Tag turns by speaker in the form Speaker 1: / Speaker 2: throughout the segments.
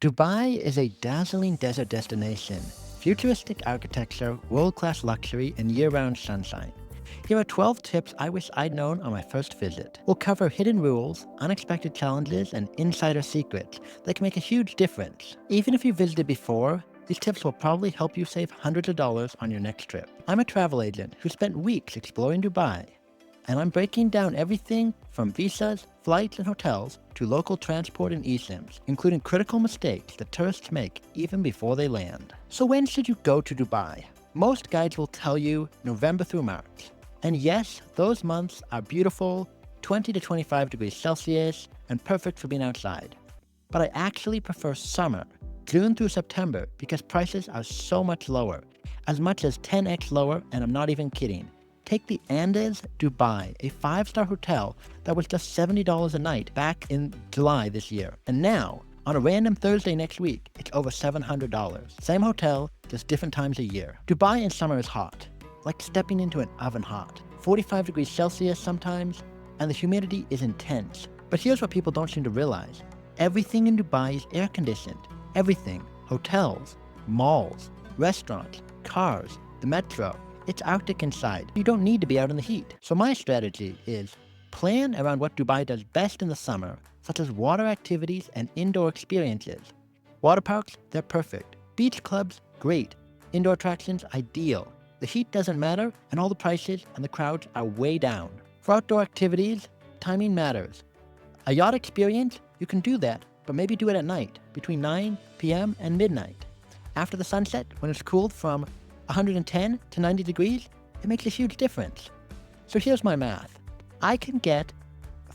Speaker 1: Dubai is a dazzling desert destination, futuristic architecture, world-class luxury, and year-round sunshine. Here are 12 tips I wish I'd known on my first visit. We'll cover hidden rules, unexpected challenges, and insider secrets that can make a huge difference. Even if you visited before, these tips will probably help you save hundreds of dollars on your next trip. I'm a travel agent who spent weeks exploring Dubai, and I'm breaking down everything from visas, flights, and hotels to local transport and eSIMs, including critical mistakes that tourists make even before they land. So when should you go to Dubai? Most guides will tell you November through March. And yes, those months are beautiful, 20 to 25 degrees Celsius, and perfect for being outside. But I actually prefer summer, June through September, because prices are so much lower, as much as 10x lower, and I'm not even kidding. Take the Andes Dubai, a 5-star hotel that was just $70 a night back in July this year. And now, on a random Thursday next week, it's over $700. Same hotel, just different times a year. Dubai in summer is hot, like stepping into an oven hot. 45 degrees Celsius sometimes, and the humidity is intense. But here's what people don't seem to realize. Everything in Dubai is air conditioned. Everything. Hotels, malls, restaurants, cars, the metro. It's Arctic inside. You don't need to be out in the heat. So my strategy is plan around what Dubai does best in the summer, such as water activities and indoor experiences. Water parks, they're perfect. Beach clubs, great. Indoor attractions, ideal. The heat doesn't matter, and all the prices and the crowds are way down. For outdoor activities, timing matters. A yacht experience, you can do that, but maybe do it at night, between 9 p.m. and midnight. After the sunset, when it's cooled from 110 to 90 degrees, it makes a huge difference. So here's my math. I can get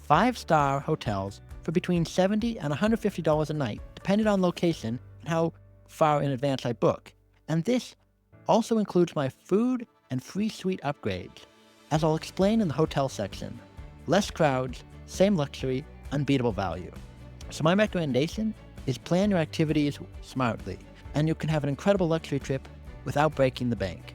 Speaker 1: 5-star hotels for between $70 and $150 a night, depending on location and how far in advance I book. And this also includes my food and free suite upgrades, as I'll explain in the hotel section. Less crowds, same luxury, unbeatable value. So my recommendation is plan your activities smartly, and you can have an incredible luxury trip without breaking the bank.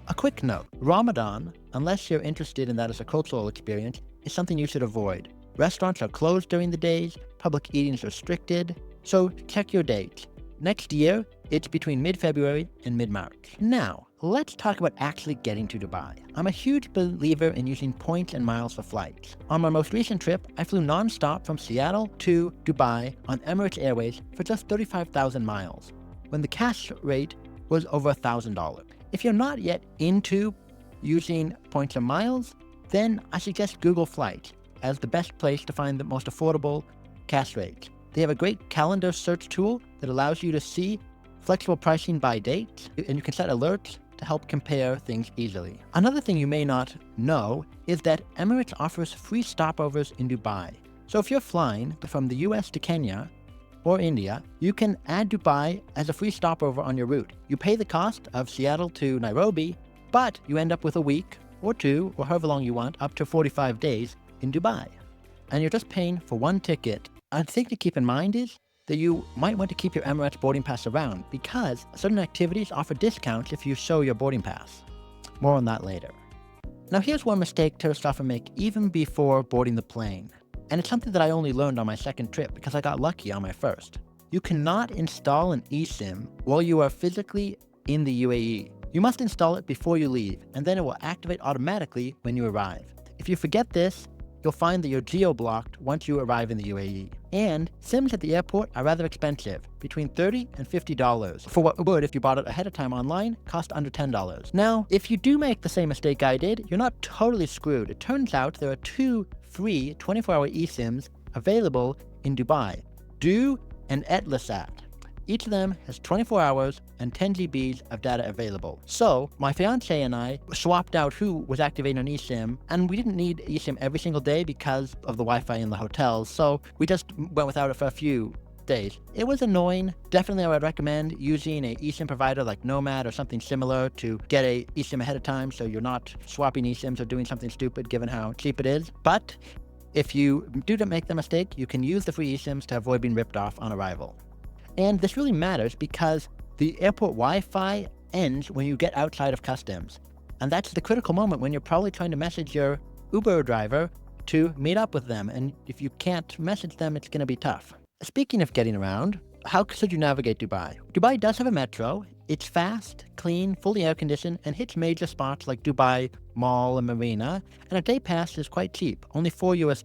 Speaker 1: A quick note, Ramadan, unless you're interested in that as a cultural experience, is something you should avoid. Restaurants are closed during the days, public eating is restricted, so check your dates. Next year, it's between mid-February and mid-March. Now, let's talk about actually getting to Dubai. I'm a huge believer in using points and miles for flights. On my most recent trip, I flew non-stop from Seattle to Dubai on Emirates Airways for just 35,000 miles, when the cash rate was over $1,000. If you're not yet into using points and miles, then I suggest Google Flights as the best place to find the most affordable cash rates. They have a great calendar search tool that allows you to see flexible pricing by date, and you can set alerts to help compare things easily. Another thing you may not know is that Emirates offers free stopovers in Dubai. So if you're flying from the US to Kenya or India, you can add Dubai as a free stopover on your route. You pay the cost of Seattle to Nairobi, but you end up with a week or two, or however long you want, up to 45 days in Dubai. And you're just paying for one ticket. A thing to keep in mind is that you might want to keep your Emirates boarding pass around, because certain activities offer discounts if you show your boarding pass. More on that later. Now here's one mistake tourists often make even before boarding the plane. And it's something that I only learned on my second trip because I got lucky on my first. You cannot install an eSIM while you are physically in the UAE. You must install it before you leave, and then it will activate automatically when you arrive. If you forget this, you'll find that you're geo-blocked once you arrive in the UAE. And SIMs at the airport are rather expensive, between $30 and $50, for what would, if you bought it ahead of time online, cost under $10. Now, if you do make the same mistake I did, you're not totally screwed. It turns out there are 2 free 24-hour eSIMs available in Dubai, Du and Etlisat. Each of them has 24 hours and 10 GBs of data available. So my fiance and I swapped out who was activating an eSIM, and we didn't need eSIM every single day because of the Wi-Fi in the hotels, so we just went without it for a few days. It was annoying. Definitely I would recommend using a eSIM provider like Nomad or something similar to get a eSIM ahead of time so you're not swapping eSIMs or doing something stupid given how cheap it is. But if you do make the mistake, you can use the free eSIMs to avoid being ripped off on arrival. And this really matters because the airport Wi-Fi ends when you get outside of customs. And that's the critical moment when you're probably trying to message your Uber driver to meet up with them. And if you can't message them, it's going to be tough. Speaking of getting around, how should you navigate Dubai? Dubai does have a metro. It's fast, clean, fully air-conditioned, and hits major spots like Dubai Mall and Marina, and a day pass is quite cheap, only $4 US,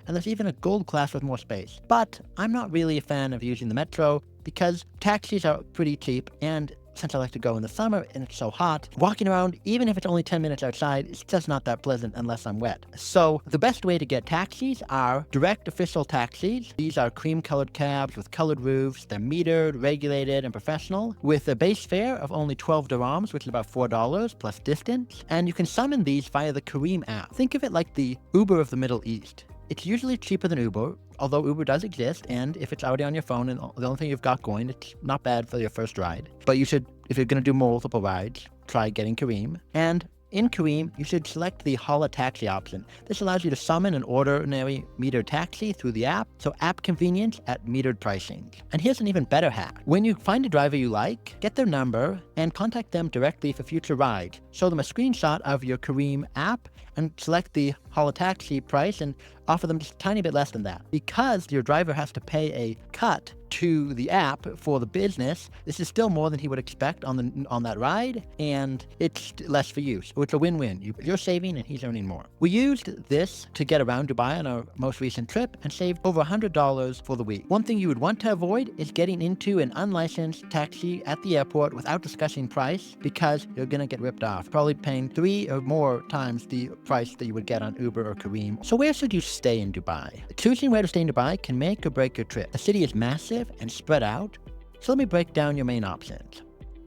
Speaker 1: and there's even a gold class with more space. But I'm not really a fan of using the metro because taxis are pretty cheap, and since I like to go in the summer and it's so hot, walking around, even if it's only 10 minutes outside, it's just not that pleasant unless I'm wet. So the best way to get taxis are direct official taxis. These are cream-colored cabs with colored roofs. They're metered, regulated, and professional, with a base fare of only 12 dirhams, which is about $4 plus distance. And you can summon these via the Careem app. Think of it like the Uber of the Middle East. It's usually cheaper than Uber, although Uber does exist, and if it's already on your phone and the only thing you've got going, it's not bad for your first ride. But you should, if you're going to do multiple rides, try getting Careem. And in Careem, you should select the Hala taxi option. This allows you to summon an ordinary metered taxi through the app, so app convenience at metered pricing. And here's an even better hack. When you find a driver you like, get their number and contact them directly for future rides. Show them a screenshot of your Careem app and select the Hala taxi price and offer them just a tiny bit less than that. Because your driver has to pay a cut to the app for the business, this is still more than he would expect on that ride, and it's less for you. So it's a win-win. You're saving and he's earning more. We used this to get around Dubai on our most recent trip and saved over $100 for the week. One thing you would want to avoid is getting into an unlicensed taxi at the airport without discussing price, because you're going to get ripped off, probably paying 3 or more times the price that you would get on Uber or Careem. So where should you stay in Dubai? Choosing where to stay in Dubai can make or break your trip. The city is massive and spread out, so let me break down your main options.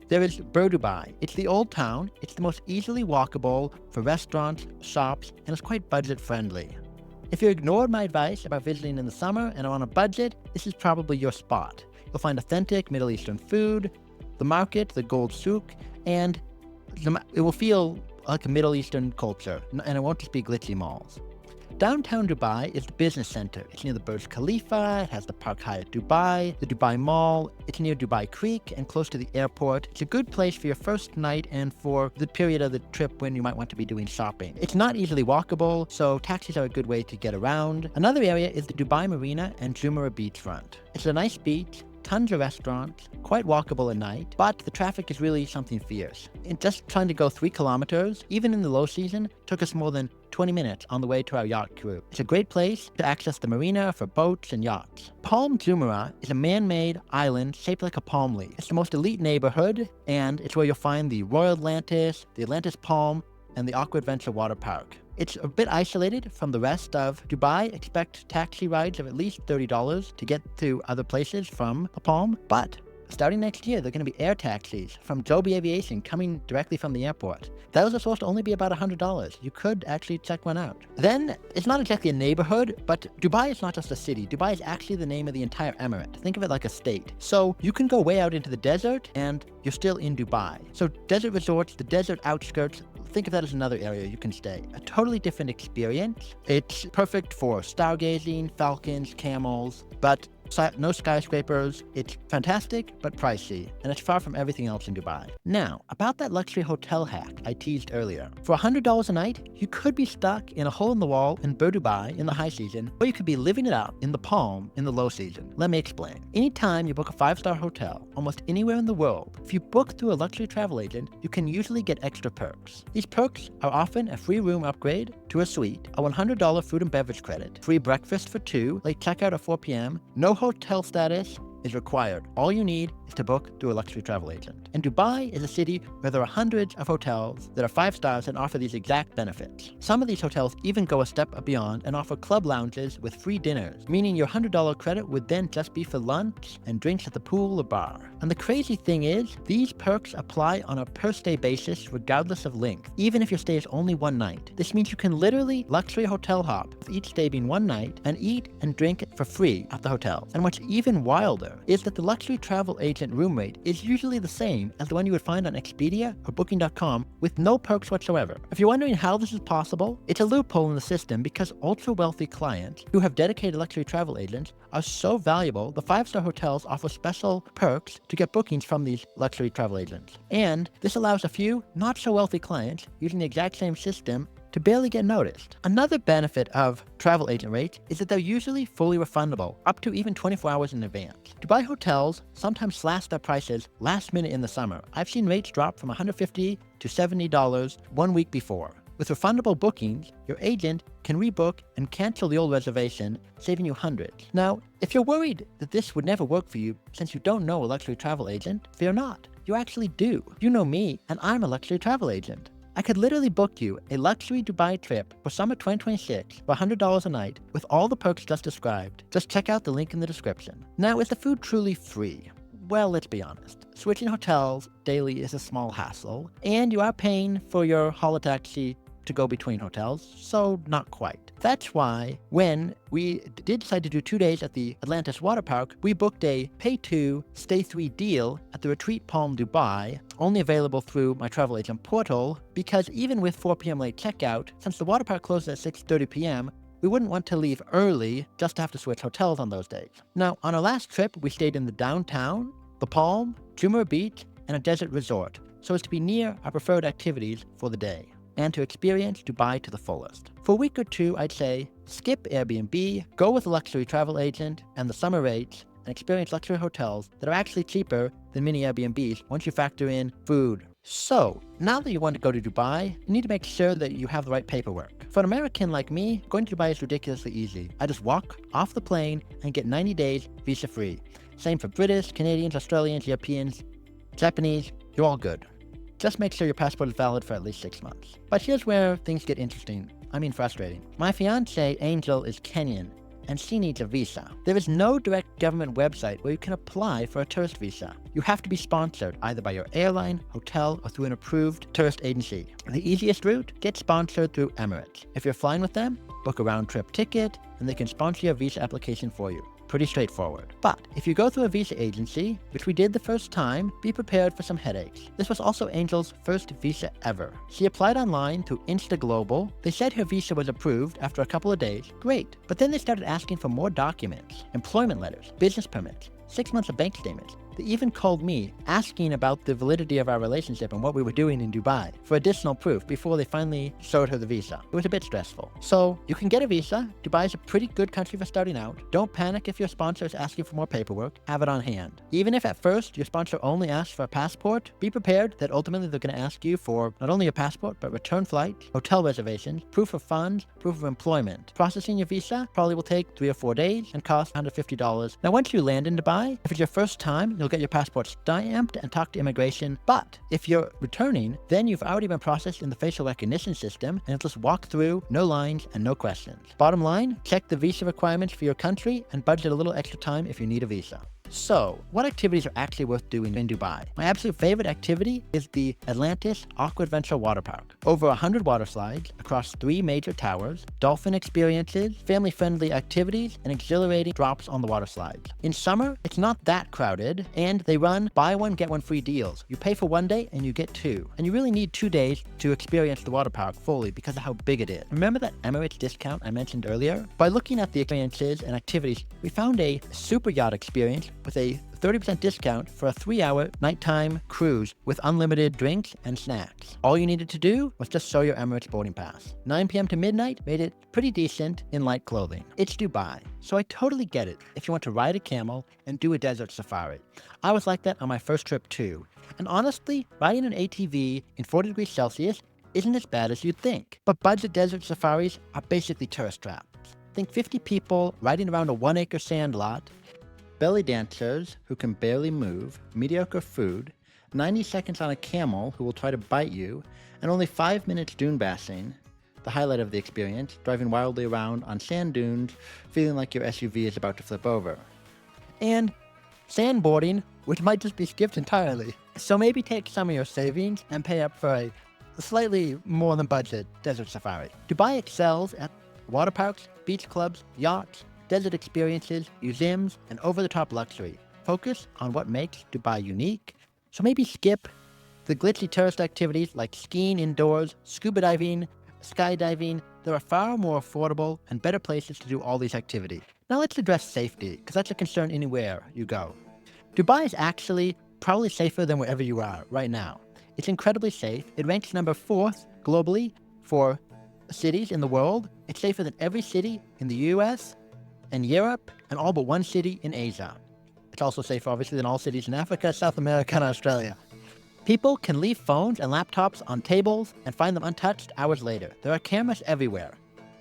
Speaker 1: There is Bur Dubai. It's the old town. It's the most easily walkable for restaurants, shops, and it's quite budget friendly. If you ignored my advice about visiting in the summer and are on a budget, this is probably your spot. You'll find authentic Middle Eastern food, the market, the gold souk, and it will feel like a Middle Eastern culture, and it won't just be glitzy malls. Downtown Dubai is the business center. It's near the Burj Khalifa, it has the Park Hyatt Dubai, the Dubai Mall, it's near Dubai Creek and close to the airport. It's a good place for your first night and for the period of the trip when you might want to be doing shopping. It's not easily walkable, so taxis are a good way to get around. Another area is the Dubai Marina and Jumeirah beachfront. It's a nice beach, tons of restaurants, quite walkable at night, but the traffic is really something fierce. In just trying to go 3 kilometers, even in the low season, took us more than 20 minutes on the way to our yacht crew. It's a great place to access the marina for boats and yachts. Palm Jumeirah is a man-made island shaped like a palm leaf. It's the most elite neighborhood, and it's where you'll find the Royal Atlantis, the Atlantis Palm, and the Aquaventure water park. It's a bit isolated from the rest of Dubai. Expect taxi rides of at least $30 to get to other places from the Palm, but starting next year, there are going to be air taxis from Joby Aviation coming directly from the airport. Those are supposed to only be about $100. You could actually check one out. Then, it's not exactly a neighborhood, but Dubai is not just a city. Dubai is actually the name of the entire emirate. Think of it like a state. So you can go way out into the desert and you're still in Dubai. So desert resorts, the desert outskirts, think of that as another area you can stay. A totally different experience. It's perfect for stargazing, falcons, camels, but no skyscrapers. It's fantastic, but pricey, and it's far from everything else in Dubai. Now, about that luxury hotel hack I teased earlier. For $100 a night, you could be stuck in a hole in the wall in Bur Dubai in the high season, or you could be living it out in the Palm in the low season. Let me explain. Anytime you book a 5-star hotel, almost anywhere in the world, if you book through a luxury travel agent, you can usually get extra perks. These perks are often a free room upgrade to a suite, a $100 food and beverage credit, free breakfast for 2, late checkout at 4 p.m., no hotel status is required. All you need is to book through a luxury travel agent. And Dubai is a city where there are hundreds of hotels that are 5 stars and offer these exact benefits. Some of these hotels even go a step beyond and offer club lounges with free dinners, meaning your $100 credit would then just be for lunch and drinks at the pool or bar. And the crazy thing is, these perks apply on a per-stay basis regardless of length, even if your stay is only 1 night. This means you can literally luxury hotel hop, with each stay being 1 night, and eat and drink for free at the hotel. And what's even wilder is that the luxury travel agent room rate is usually the same as the one you would find on Expedia or Booking.com with no perks whatsoever. If you're wondering how this is possible, it's a loophole in the system because ultra-wealthy clients who have dedicated luxury travel agents are so valuable, the 5-star hotels offer special perks to get bookings from these luxury travel agents. And this allows a few not-so-wealthy clients using the exact same system to barely get noticed. Another benefit of travel agent rates is that they're usually fully refundable, up to even 24 hours in advance. Dubai hotels sometimes slash their prices last minute in the summer. I've seen rates drop from $150 to $70 1 week before. With refundable bookings, your agent can rebook and cancel the old reservation, saving you hundreds. Now, if you're worried that this would never work for you since you don't know a luxury travel agent, fear not. You actually do. You know me, and I'm a luxury travel agent. I could literally book you a luxury Dubai trip for summer 2026 for $100 a night with all the perks just described. Just check out the link in the description. Now, is the food truly free? Well, let's be honest. Switching hotels daily is a small hassle, and you are paying for your holotaxi to go between hotels, so not quite. That's why when we did decide to do 2 days at the Atlantis water park, we booked a pay 2, stay 3 deal at the Retreat Palm Dubai, only available through my travel agent portal, because even with 4 p.m. late checkout, since the water park closes at 6:30 p.m., we wouldn't want to leave early just to have to switch hotels on those days. Now, on our last trip, we stayed in the downtown, the Palm, Jumeirah Beach, and a desert resort, so as to be near our preferred activities for the day, and to experience Dubai to the fullest. For a week or two, I'd say skip Airbnb, go with a luxury travel agent and the summer rates, and experience luxury hotels that are actually cheaper than mini Airbnbs once you factor in food. So, now that you want to go to Dubai, you need to make sure that you have the right paperwork. For an American like me, going to Dubai is ridiculously easy. I just walk off the plane and get 90 days visa-free. Same for British, Canadians, Australians, Europeans, Japanese, you're all good. Just make sure your passport is valid for at least 6 months. But here's where things get interesting. I mean frustrating. My fiancée, Angel, is Kenyan, and she needs a visa. There is no direct government website where you can apply for a tourist visa. You have to be sponsored either by your airline, hotel, or through an approved tourist agency. The easiest route? Get sponsored through Emirates. If you're flying with them, book a round-trip ticket, and they can sponsor your visa application for you. Pretty straightforward. But if you go through a visa agency, which we did the first time, be prepared for some headaches. This was also Angel's first visa ever. She applied online through InstaGlobal. They said her visa was approved after a couple of days. Great. But then they started asking for more documents, employment letters, business permits, 6 months of bank statements. They even called me, asking about the validity of our relationship and what we were doing in Dubai for additional proof before they finally showed her the visa. It was a bit stressful. So, you can get a visa. Dubai is a pretty good country for starting out. Don't panic if your sponsor is asking for more paperwork. Have it on hand. Even if at first your sponsor only asks for a passport, be prepared that ultimately they're going to ask you for not only your passport, but return flights, hotel reservations, proof of funds, proof of employment. Processing your visa probably will take 3 or 4 days and cost $150. Now, once you land in Dubai, if it's your first time, you'll get your passport stamped and talk to immigration. But if you're returning, then you've already been processed in the facial recognition system, and you'll just walk through, no lines and no questions. Bottom line, check the visa requirements for your country and budget a little extra time if you need a visa. So, what activities are actually worth doing in Dubai? My absolute favorite activity is the Atlantis Aquaventure water park. Over 100 water slides across 3 major towers, dolphin experiences, family-friendly activities, and exhilarating drops on the water slides. In summer, it's not that crowded, and they run buy one, get one free deals. You pay for 1 day and you get 2. And you really need 2 days to experience the water park fully because of how big it is. Remember that Emirates discount I mentioned earlier? By looking at the experiences and activities, we found a super yacht experience with a 30% discount for a 3-hour nighttime cruise with unlimited drinks and snacks. All you needed to do was just show your Emirates boarding pass. 9 p.m. to midnight made it pretty decent in light clothing. It's Dubai, so I totally get it if you want to ride a camel and do a desert safari. I was like that on my first trip too. And honestly, riding an ATV in 40 degrees Celsius isn't as bad as you'd think. But budget desert safaris are basically tourist traps. Think 50 people riding around a 1-acre sand lot, belly dancers who can barely move, mediocre food, 90 seconds on a camel who will try to bite you, and only 5 minutes dune bashing, the highlight of the experience, driving wildly around on sand dunes, feeling like your SUV is about to flip over. And sandboarding, which might just be skipped entirely. So maybe take some of your savings and pay up for a slightly more than budget desert safari. Dubai excels at water parks, beach clubs, yachts, desert experiences, museums, and over-the-top luxury. Focus on what makes Dubai unique, so maybe skip the glitzy tourist activities like skiing indoors, scuba diving, skydiving. There are far more affordable and better places to do all these activities. Now let's address safety, because that's a concern anywhere you go. Dubai is actually probably safer than wherever you are right now. It's incredibly safe. It ranks number 4th globally for cities in the world. It's safer than every city in the US and Europe and all but one city in Asia. It's also safer, obviously, than all cities in Africa, South America, and Australia. People can leave phones and laptops on tables and find them untouched hours later. There are cameras everywhere.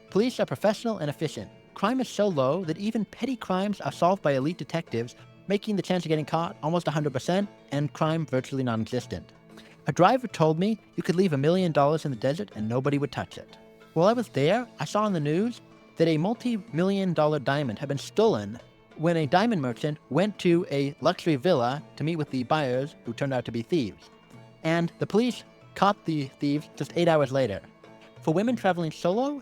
Speaker 1: Police are professional and efficient. Crime is so low that even petty crimes are solved by elite detectives, making the chance of getting caught almost 100% and crime virtually non-existent. A driver told me you could leave $1 million in the desert and nobody would touch it. While I was there, I saw on the news that a multi-million-dollar diamond had been stolen when a diamond merchant went to a luxury villa to meet with the buyers who turned out to be thieves. And the police caught the thieves just 8 hours later. For women traveling solo,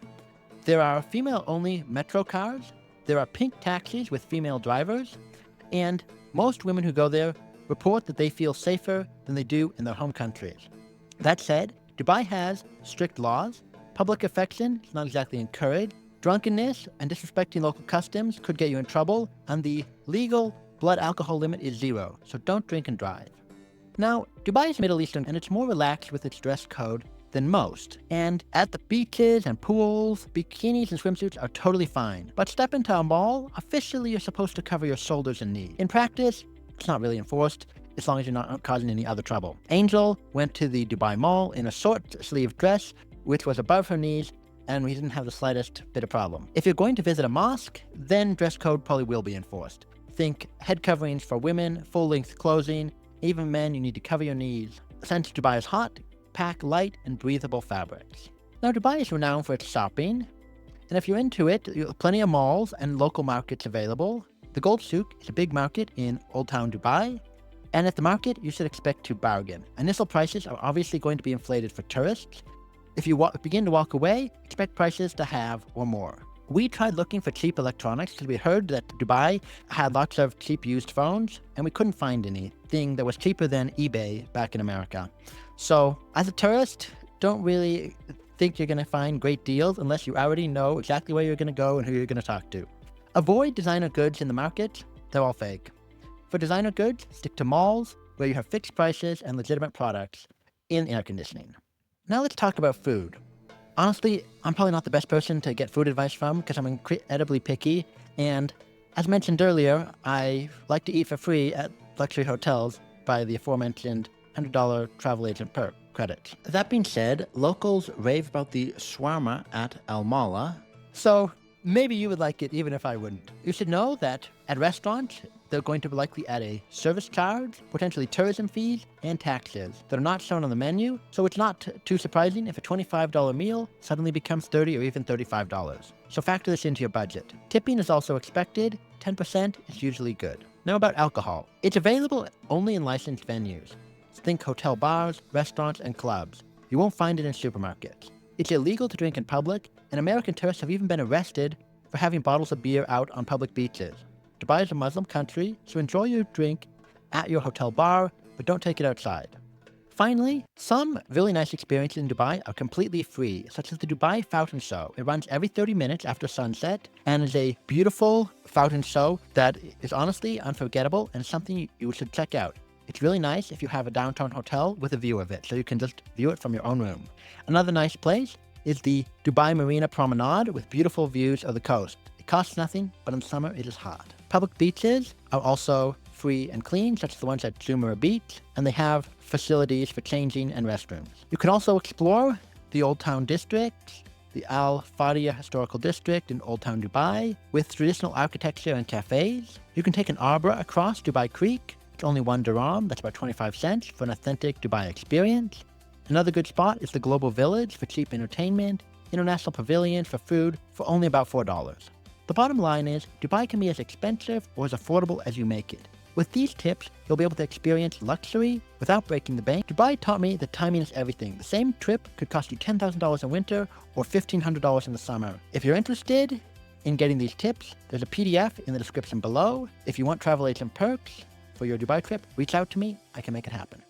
Speaker 1: there are female-only metro cars, there are pink taxis with female drivers, and most women who go there report that they feel safer than they do in their home countries. That said, Dubai has strict laws. Public affection is not exactly encouraged. Drunkenness and disrespecting local customs could get you in trouble, and the legal blood alcohol limit is 0, so don't drink and drive. Now, Dubai is Middle Eastern, and it's more relaxed with its dress code than most. And at the beaches and pools, bikinis and swimsuits are totally fine. But step into a mall, officially you're supposed to cover your shoulders and knees. In practice, it's not really enforced, as long as you're not causing any other trouble. Angel went to the Dubai Mall in a short-sleeved dress, which was above her knees, and we didn't have the slightest bit of problem. If you're going to visit a mosque, then dress code probably will be enforced. Think head coverings for women, full-length clothing, even men, you need to cover your knees. Since Dubai is hot, pack light and breathable fabrics. Now, Dubai is renowned for its shopping, and if you're into it, you have plenty of malls and local markets available. The Gold Souk is a big market in Old Town Dubai, and at the market, you should expect to bargain. Initial prices are obviously going to be inflated for tourists. If you begin to walk away, expect prices to halve or more. We tried looking for cheap electronics because we heard that Dubai had lots of cheap used phones, and we couldn't find anything that was cheaper than eBay back in America. So, as a tourist, don't really think you're going to find great deals unless you already know exactly where you're going to go and who you're going to talk to. Avoid designer goods in the market. They're all fake. For designer goods, stick to malls where you have fixed prices and legitimate products in air conditioning. Now let's talk about food. Honestly, I'm probably not the best person to get food advice from because I'm incredibly picky, and as mentioned earlier, I like to eat for free at luxury hotels by the aforementioned $100 travel agent perk credits. That being said, locals rave about the shawarma at Al Mala, so maybe you would like it even if I wouldn't. You should know that at restaurants, they're going to likely add a service charge, potentially tourism fees, and taxes that are not shown on the menu, so it's not too surprising if a $25 meal suddenly becomes $30 or even $35. So factor this into your budget. Tipping is also expected. 10% is usually good. Now about alcohol. It's available only in licensed venues. Think hotel bars, restaurants, and clubs. You won't find it in supermarkets. It's illegal to drink in public, and American tourists have even been arrested for having bottles of beer out on public beaches. Dubai is a Muslim country, so enjoy your drink at your hotel bar, but don't take it outside. Finally, some really nice experiences in Dubai are completely free, such as the Dubai Fountain Show. It runs every 30 minutes after sunset and is a beautiful fountain show that is honestly unforgettable and something you should check out. It's really nice if you have a downtown hotel with a view of it, so you can just view it from your own room. Another nice place is the Dubai Marina Promenade with beautiful views of the coast. It costs nothing, but in summer it is hot. Public beaches are also free and clean, such as the ones at Jumeirah Beach, and they have facilities for changing and restrooms. You can also explore the Old Town District, the Al Fadia Historical District in Old Town Dubai, with traditional architecture and cafes. You can take an abra across Dubai Creek. It's only 1 dirham, that's about 25 cents, for an authentic Dubai experience. Another good spot is the Global Village for cheap entertainment, International Pavilion for food for only about $4. The bottom line is, Dubai can be as expensive or as affordable as you make it. With these tips, you'll be able to experience luxury without breaking the bank. Dubai taught me that timing is everything. The same trip could cost you $10,000 in winter or $1,500 in the summer. If you're interested in getting these tips, there's a PDF in the description below. If you want travel agent perks for your Dubai trip, reach out to me. I can make it happen.